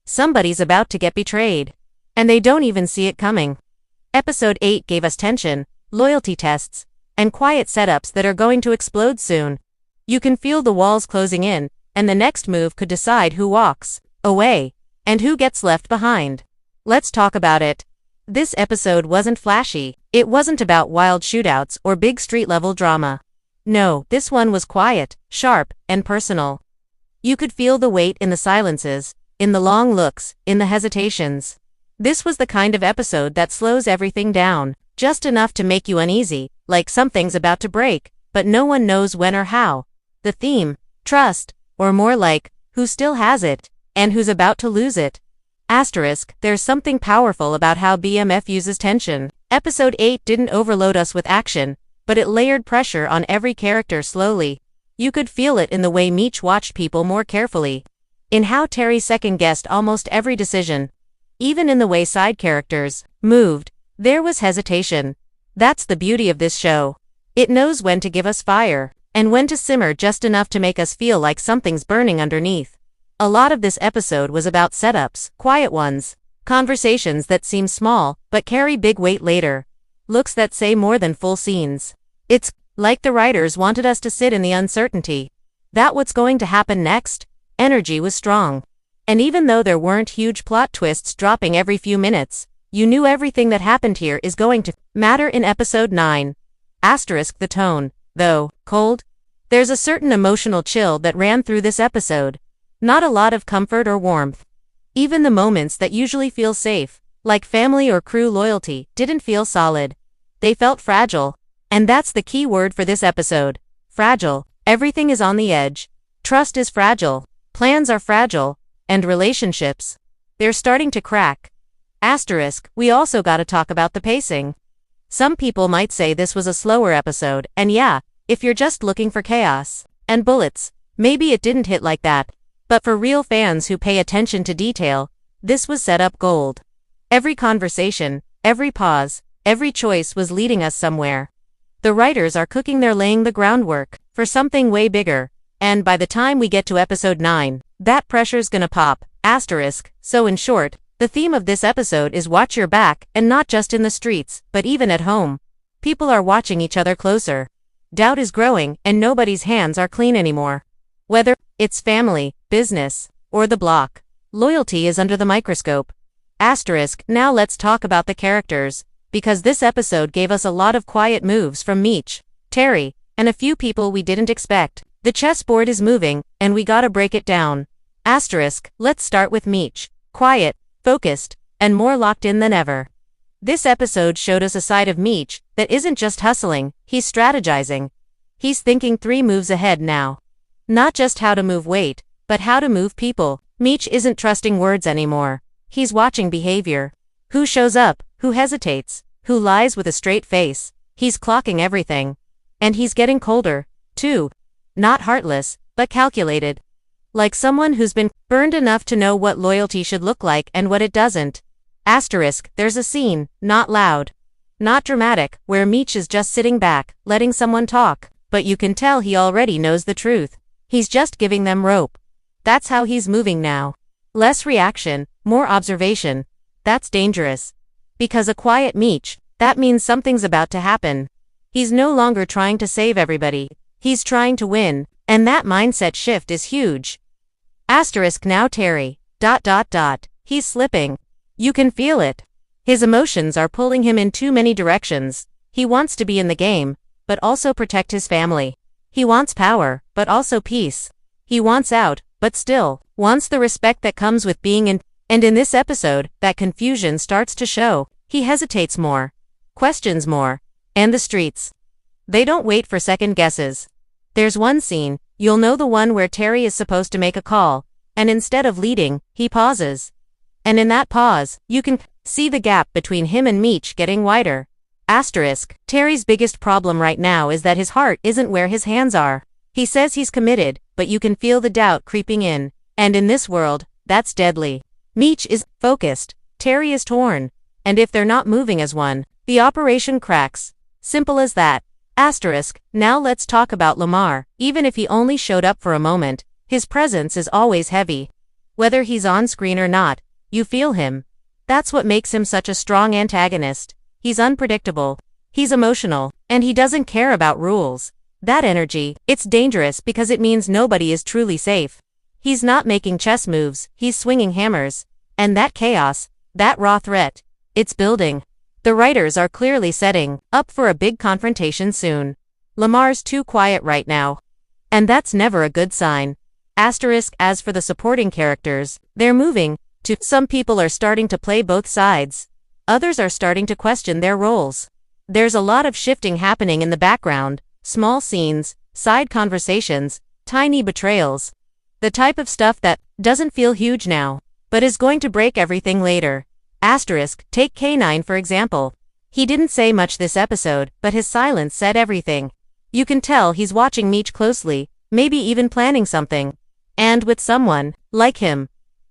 Somebody's about to get betrayed. And they don't even see it coming. Episode 8 gave us tension, loyalty tests, and quiet setups that are going to explode soon. You can feel the walls closing in, and the next move could decide who walks away and who gets left behind. Let's talk about it. This episode wasn't flashy. It wasn't about wild shootouts or big street-level drama. No, this one was quiet, sharp, and personal. You could feel the weight in the silences, in the long looks, in the hesitations. This was the kind of episode that slows everything down, just enough to make you uneasy, like something's about to break, but no one knows when or how. The theme, trust, or more like, who still has it, and who's about to lose it. There's something powerful about how BMF uses tension. Episode 8 didn't overload us with action, but it layered pressure on every character slowly. You could feel it in the way Meech watched people more carefully, in how Terry second-guessed almost every decision. Even in the way side characters moved, there was hesitation. That's the beauty of this show. It knows when to give us fire, and when to simmer just enough to make us feel like something's burning underneath. A lot of this episode was about setups, quiet ones, conversations that seem small, but carry big weight later. Looks that say more than full scenes. It's like the writers wanted us to sit in the uncertainty. That what's going to happen next? Energy was strong. And even though there weren't huge plot twists dropping every few minutes, you knew everything that happened here is going to matter in episode 9. The tone, though, cold. There's a certain emotional chill that ran through this episode. Not a lot of comfort or warmth. Even the moments that usually feel safe, like family or crew loyalty, didn't feel solid. They felt fragile. And that's the key word for this episode. Fragile. Everything is on the edge. Trust is fragile. Plans are fragile. And relationships, they're starting to crack. We also gotta talk about the pacing. Some people might say this was a slower episode, and yeah, if you're just looking for chaos and bullets, maybe it didn't hit like that. But for real fans who pay attention to detail, this was set up gold. Every conversation, every pause, every choice was leading us somewhere. The writers are cooking, they're laying the groundwork for something way bigger, and by the time we get to episode 9, that pressure's gonna pop. So in short, the theme of this episode is watch your back, and not just in the streets, but even at home. People are watching each other closer. Doubt is growing, and nobody's hands are clean anymore. Whether it's family, business, or the block, loyalty is under the microscope. Now let's talk about the characters, because this episode gave us a lot of quiet moves from Meech, Terry, and a few people we didn't expect. The chessboard is moving, and we gotta break it down. Let's start with Meech. Quiet, focused, and more locked in than ever. This episode showed us a side of Meech that isn't just hustling, he's strategizing. He's thinking 3 moves ahead now. Not just how to move weight, but how to move people. Meech isn't trusting words anymore. He's watching behavior. Who shows up, who hesitates, who lies with a straight face. He's clocking everything. And he's getting colder, too. Not heartless, but calculated. Like someone who's been burned enough to know what loyalty should look like and what it doesn't. There's a scene, not loud, not dramatic, where Meech is just sitting back, letting someone talk, but you can tell he already knows the truth. He's just giving them rope. That's how he's moving now. Less reaction, more observation. That's dangerous. Because a quiet Meech, that means something's about to happen. He's no longer trying to save everybody. He's trying to win, and that mindset shift is huge. Now Terry. He's slipping. You can feel it. His emotions are pulling him in too many directions. He wants to be in the game, but also protect his family. He wants power, but also peace. He wants out, but still wants the respect that comes with being in. And in this episode, that confusion starts to show. He hesitates more, questions more. And the streets, they don't wait for second guesses. There's one scene, you'll know, the one where Terry is supposed to make a call, and instead of leading, he pauses. And in that pause, you can see the gap between him and Meech getting wider. Terry's biggest problem right now is that his heart isn't where his hands are. He says he's committed, but you can feel the doubt creeping in. And in this world, that's deadly. Meech is focused, Terry is torn. And if they're not moving as one, the operation cracks. Simple as that. Now let's talk about Lamar. Even if he only showed up for a moment, his presence is always heavy. Whether he's on screen or not, you feel him. That's what makes him such a strong antagonist. He's unpredictable. He's emotional, and he doesn't care about rules. That energy, it's dangerous because it means nobody is truly safe. He's not making chess moves, he's swinging hammers. And that chaos, that raw threat, it's building. The writers are clearly setting up for a big confrontation soon. Lamar's too quiet right now. And that's never a good sign. As for the supporting characters, they're moving. Some people are starting to play both sides. Others are starting to question their roles. There's a lot of shifting happening in the background, small scenes, side conversations, tiny betrayals. The type of stuff that doesn't feel huge now, but is going to break everything later. Take K9 for example. He didn't say much this episode, but his silence said everything. You can tell he's watching Meech closely, maybe even planning something. And with someone like him.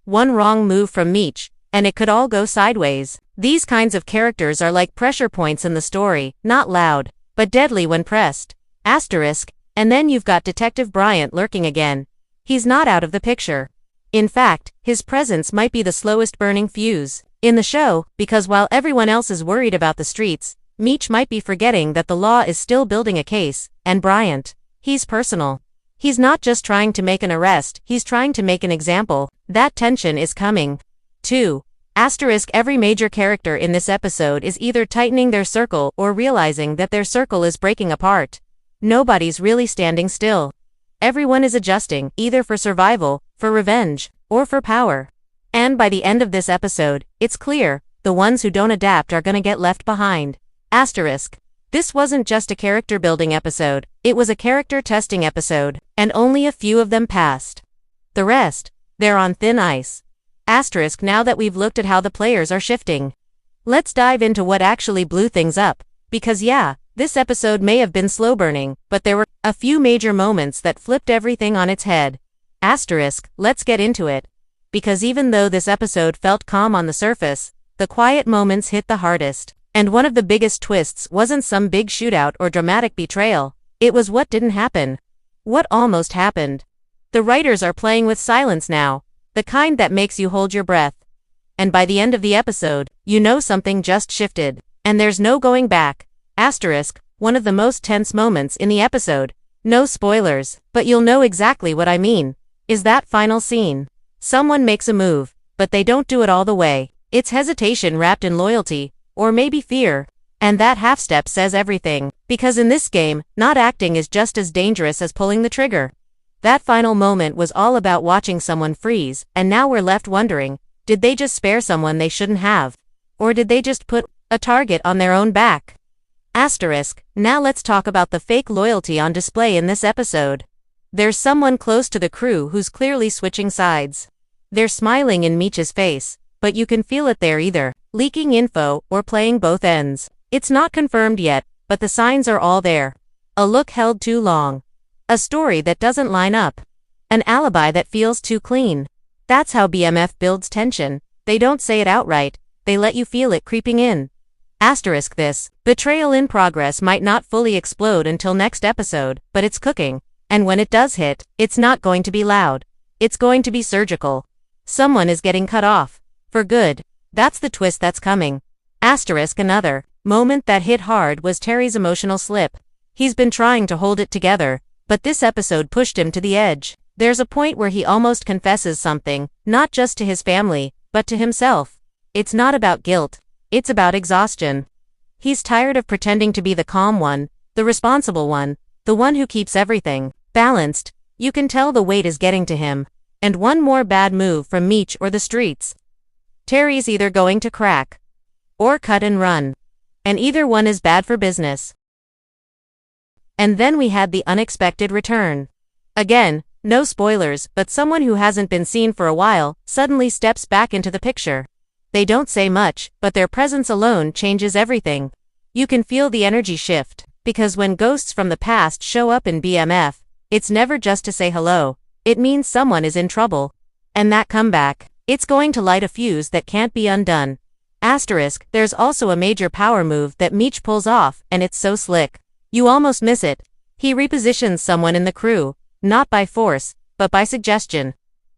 One wrong move from Meech, and it could all go sideways. These kinds of characters are like pressure points in the story, not loud, but deadly when pressed. And then you've got Detective Bryant lurking again. He's not out of the picture. In fact, his presence might be the slowest burning fuse in the show, because while everyone else is worried about the streets, Meech might be forgetting that the law is still building a case, and Bryant, he's personal. He's not just trying to make an arrest, he's trying to make an example. That tension is coming. 2. Every major character in this episode is either tightening their circle or realizing that their circle is breaking apart. Nobody's really standing still. Everyone is adjusting, either for survival, for revenge, or for power. And by the end of this episode, it's clear, the ones who don't adapt are gonna get left behind. This wasn't just a character building episode, it was a character testing episode, and only a few of them passed. The rest, they're on thin ice. Now that we've looked at how the players are shifting, let's dive into what actually blew things up, because this episode may have been slow burning, but there were a few major moments that flipped everything on its head. Let's get into it. Because even though this episode felt calm on the surface, the quiet moments hit the hardest. And one of the biggest twists wasn't some big shootout or dramatic betrayal, it was what didn't happen. What almost happened. The writers are playing with silence now, the kind that makes you hold your breath. And by the end of the episode, you know something just shifted, and there's no going back. One of the most tense moments in the episode. No spoilers, but you'll know exactly what I mean. Is that final scene. Someone makes a move, but they don't do it all the way. It's hesitation wrapped in loyalty, or maybe fear. And that half step says everything, because in this game, not acting is just as dangerous as pulling the trigger. That final moment was all about watching someone freeze, and now we're left wondering, did they just spare someone they shouldn't have? Or did they just put a target on their own back? Now let's talk about the fake loyalty on display in this episode. There's someone close to the crew who's clearly switching sides. They're smiling in Meech's face, but you can feel it there either leaking info or playing both ends. It's not confirmed yet, but the signs are all there. A look held too long. A story that doesn't line up. An alibi that feels too clean. That's how BMF builds tension. They don't say it outright, they let you feel it creeping in. This betrayal in progress might not fully explode until next episode, but it's cooking. And when it does hit, it's not going to be loud. It's going to be surgical. Someone is getting cut off. For good. That's the twist that's coming. Another moment that hit hard was Terry's emotional slip. He's been trying to hold it together, but this episode pushed him to the edge. There's a point where he almost confesses something, not just to his family, but to himself. It's not about guilt. It's about exhaustion. He's tired of pretending to be the calm one, the responsible one, the one who keeps everything balanced. You can tell the weight is getting to him. And one more bad move from Meech or the streets. Terry's either going to crack or cut and run. And either one is bad for business. And then we had the unexpected return. Again, no spoilers, but someone who hasn't been seen for a while suddenly steps back into the picture. They don't say much, but their presence alone changes everything. You can feel the energy shift, because when ghosts from the past show up in BMF, it's never just to say hello, it means someone is in trouble. And that comeback, it's going to light a fuse that can't be undone. There's also a major power move that Meech pulls off, and it's so slick. You almost miss it. He repositions someone in the crew, not by force, but by suggestion.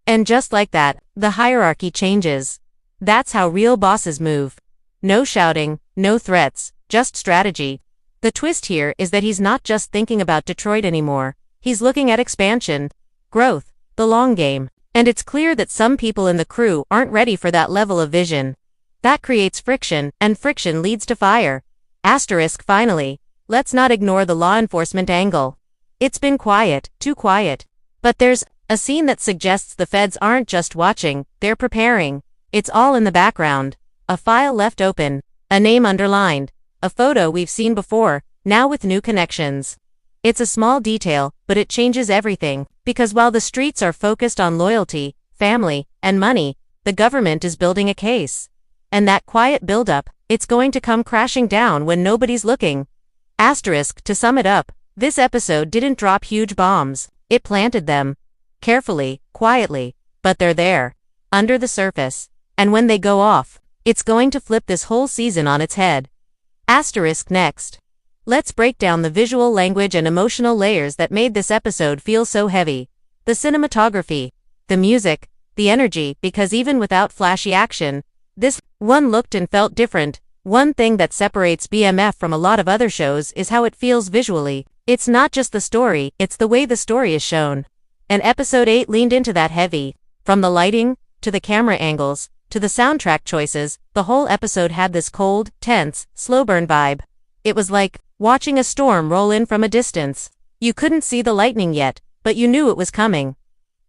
And just like that, The hierarchy changes. That's how real bosses move. No shouting, no threats, just strategy. The twist here is that he's not just thinking about Detroit anymore. He's looking at expansion, growth, the long game. And it's clear that some people in the crew aren't ready for that level of vision. That creates friction, and friction leads to fire. Asterisk finally. Let's not ignore the law enforcement angle. It's been quiet, too quiet. But there's a scene that suggests the feds aren't just watching, they're preparing. It's all in the background. A file left open, a name underlined, a photo we've seen before, now with new connections. It's a small detail, but it changes everything, because while the streets are focused on loyalty, family, and money, the government is building a case. And that quiet buildup, it's going to come crashing down when nobody's looking. Asterisk, to sum it up, this episode didn't drop huge bombs, it planted them. Carefully, quietly, but they're there, under the surface. And when they go off, it's going to flip this whole season on its head. Asterisk next. Let's break down the visual language and emotional layers that made this episode feel so heavy. The cinematography, the music, the energy, because even without flashy action, this one looked and felt different. One thing that separates BMF from a lot of other shows is how it feels visually. It's not just the story, it's the way the story is shown. And episode 8 leaned into that heavy. From the lighting, to the camera angles, to the soundtrack choices, the whole episode had this cold, tense, slow burn vibe. It was like watching a storm roll in from a distance. You couldn't see the lightning yet, but you knew it was coming.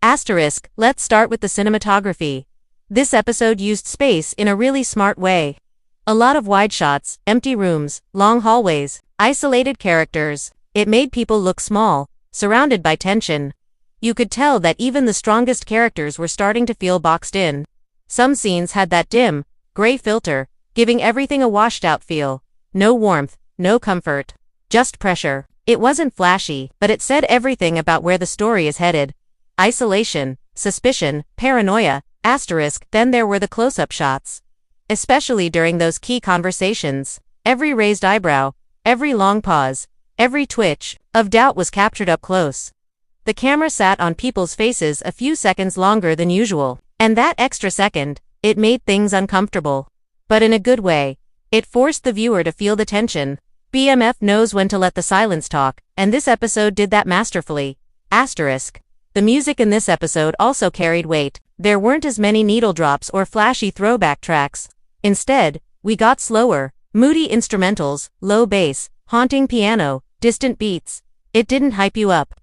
Asterisk, let's start with the cinematography. This episode used space in a really smart way. A lot of wide shots, empty rooms, long hallways, isolated characters. It made people look small, surrounded by tension. You could tell that even the strongest characters were starting to feel boxed in. Some scenes had that dim, gray filter, giving everything a washed-out feel. No warmth, no comfort, just pressure. It wasn't flashy, but it said everything about where the story is headed. Isolation, suspicion, paranoia, asterisk. Then there were the close-up shots. Especially during those key conversations. Every raised eyebrow, every long pause, every twitch of doubt was captured up close. The camera sat on people's faces a few seconds longer than usual, and that extra second, it made things uncomfortable. But in a good way. It forced the viewer to feel the tension. BMF knows when to let the silence talk, and this episode did that masterfully. Asterisk. The music in this episode also carried weight. There weren't as many needle drops or flashy throwback tracks. Instead, we got slower, moody instrumentals, low bass, haunting piano, distant beats. It didn't hype you up.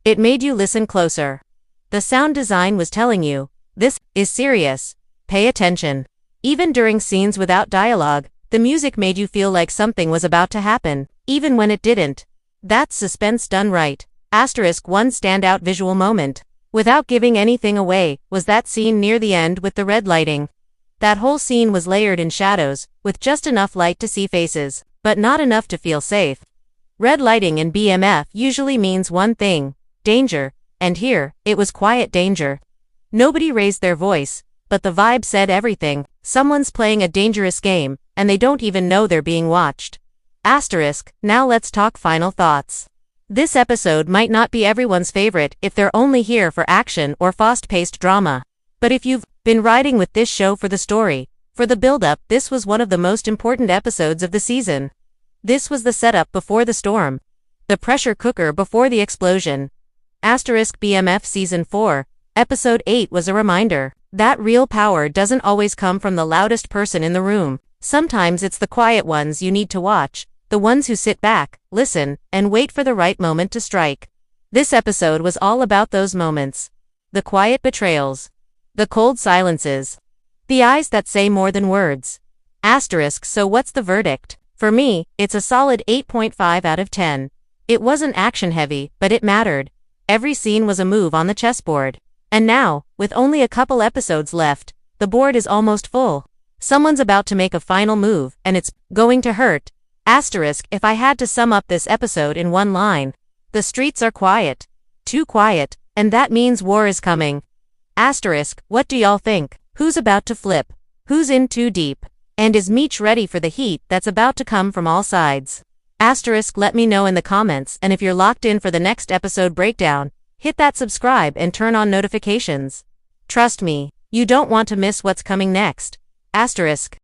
It made you listen closer. The sound design was telling you, this is serious. Pay attention. Even during scenes without dialogue, the music made you feel like something was about to happen, even when it didn't. That's suspense done right. Asterisk, one standout visual moment, without giving anything away, was that scene near the end with the red lighting. That whole scene was layered in shadows, with just enough light to see faces, but not enough to feel safe. Red lighting in BMF usually means one thing, danger, and here, it was quiet danger. Nobody raised their voice, but the vibe said everything. Someone's playing a dangerous game, and they don't even know they're being watched. Asterisk, now let's talk final thoughts. This episode might not be everyone's favorite if they're only here for action or fast-paced drama. But if you've been riding with this show for the story, for the build-up, this was one of the most important episodes of the season. This was the setup before the storm. The pressure cooker before the explosion. Asterisk, BMF Season 4, Episode 8 was a reminder that real power doesn't always come from the loudest person in the room. Sometimes it's the quiet ones you need to watch, the ones who sit back, listen, and wait for the right moment to strike. This episode was all about those moments. The quiet betrayals. The cold silences. The eyes that say more than words. Asterisk, so what's the verdict? For me, it's a solid 8.5 out of 10. It wasn't action-heavy, but it mattered. Every scene was a move on the chessboard. And now, with only a couple episodes left, the board is almost full. Someone's about to make a final move, and it's going to hurt. Asterisk, if I had to sum up this episode in one line, the streets are quiet. Too quiet, and that means war is coming. Asterisk, what do y'all think? Who's about to flip? Who's in too deep? And is Meech ready for the heat that's about to come from all sides? Asterisk, let me know in the comments, and if you're locked in for the next episode breakdown, hit that subscribe and turn on notifications. Trust me, You don't want to miss what's coming next. Asterisk.